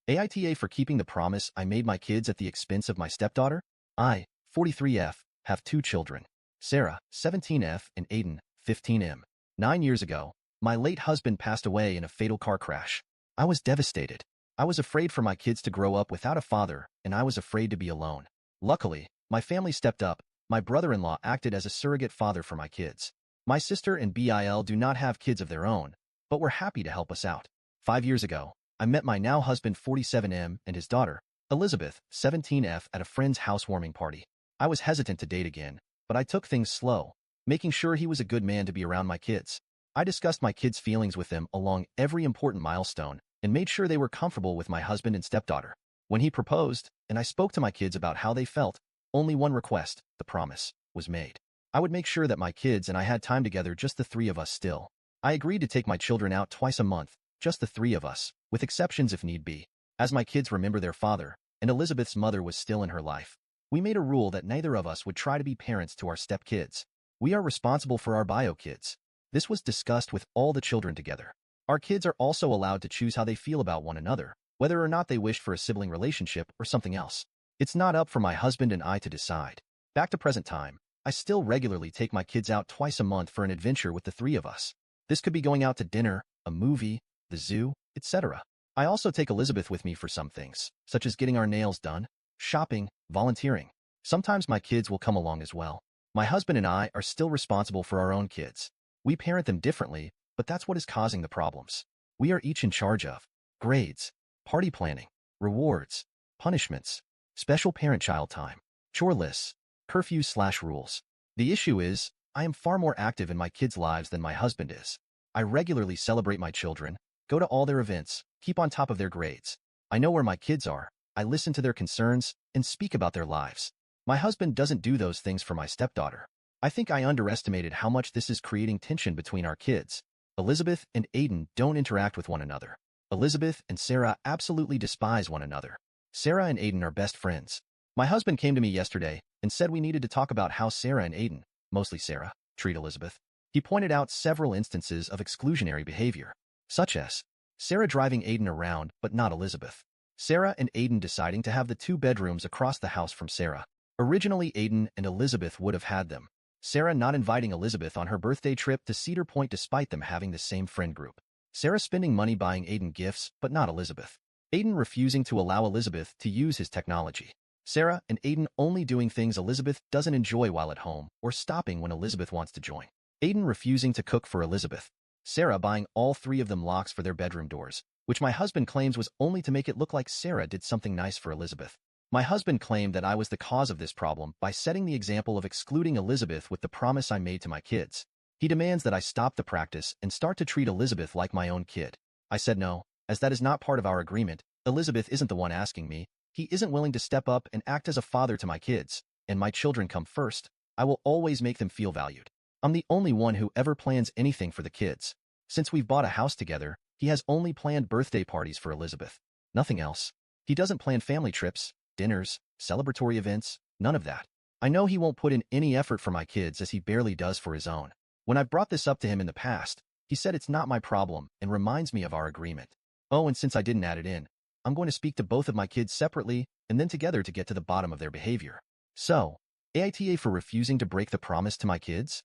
AITA for keeping the promise I made my kids at the expense of my stepdaughter. I, 43F, have two children, Sarah, 17F, and Aiden, 15M. 9 years ago, my late husband passed away in a fatal car crash. I was devastated. I was afraid for my kids to grow up without a father, and I was afraid to be alone. Luckily, my family stepped up. My brother-in-law acted as a surrogate father for my kids. My sister and Bill do not have kids of their own, but were happy to help us out. 5 years ago, I met my now husband 47M and his daughter, Elizabeth, 17F, at a friend's housewarming party. I was hesitant to date again, but I took things slow, making sure he was a good man to be around my kids. I discussed my kids' feelings with them along every important milestone and made sure they were comfortable with my husband and stepdaughter. When he proposed, and I spoke to my kids about how they felt, only one request, the promise, was made. I would make sure that my kids and I had time together, just the three of us still. I agreed to take my children out twice a month, just the three of us, with exceptions if need be. As my kids remember their father, and Elizabeth's mother was still in her life, we made a rule that neither of us would try to be parents to our stepkids. We are responsible for our bio kids. This was discussed with all the children together. Our kids are also allowed to choose how they feel about one another, whether or not they wish for a sibling relationship or something else. It's not up for my husband and I to decide. Back to present time, I still regularly take my kids out twice a month for an adventure with the three of us. This could be going out to dinner, a movie, the zoo, etc. I also take Elizabeth with me for some things, such as getting our nails done, shopping, volunteering. Sometimes my kids will come along as well. My husband and I are still responsible for our own kids. We parent them differently, but that's what is causing the problems. We are each in charge of grades, party planning, rewards, punishments, special parent-child time, chore lists, curfews/rules. The issue is, I am far more active in my kids' lives than my husband is. I regularly celebrate my children, go to all their events, keep on top of their grades. I know where my kids are, I listen to their concerns, and speak about their lives. My husband doesn't do those things for my stepdaughter. I think I underestimated how much this is creating tension between our kids. Elizabeth and Aiden don't interact with one another. Elizabeth and Sarah absolutely despise one another. Sarah and Aiden are best friends. My husband came to me yesterday and said we needed to talk about how Sarah and Aiden, mostly Sarah, treat Elizabeth. He pointed out several instances of exclusionary behavior, such as Sarah driving Aiden around but not Elizabeth. Sarah and Aiden deciding to have the two bedrooms across the house from Sarah. Originally, Aiden and Elizabeth would have had them. Sarah not inviting Elizabeth on her birthday trip to Cedar Point despite them having the same friend group. Sarah spending money buying Aiden gifts but not Elizabeth. Aiden refusing to allow Elizabeth to use his technology. Sarah and Aiden only doing things Elizabeth doesn't enjoy while at home or stopping when Elizabeth wants to join. Aiden refusing to cook for Elizabeth. Sarah buying all three of them locks for their bedroom doors, which my husband claims was only to make it look like Sarah did something nice for Elizabeth. My husband claimed that I was the cause of this problem by setting the example of excluding Elizabeth with the promise I made to my kids. He demands that I stop the practice and start to treat Elizabeth like my own kid. I said no, as that is not part of our agreement. Elizabeth isn't the one asking me. He isn't willing to step up and act as a father to my kids, and my children come first. I will always make them feel valued. I'm the only one who ever plans anything for the kids. Since we've bought a house together, he has only planned birthday parties for Elizabeth. Nothing else. He doesn't plan family trips, dinners, celebratory events, none of that. I know he won't put in any effort for my kids as he barely does for his own. When I've brought this up to him in the past, he said it's not my problem and reminds me of our agreement. Oh, and since I didn't add it in, I'm going to speak to both of my kids separately and then together to get to the bottom of their behavior. So, AITA for refusing to break the promise to my kids?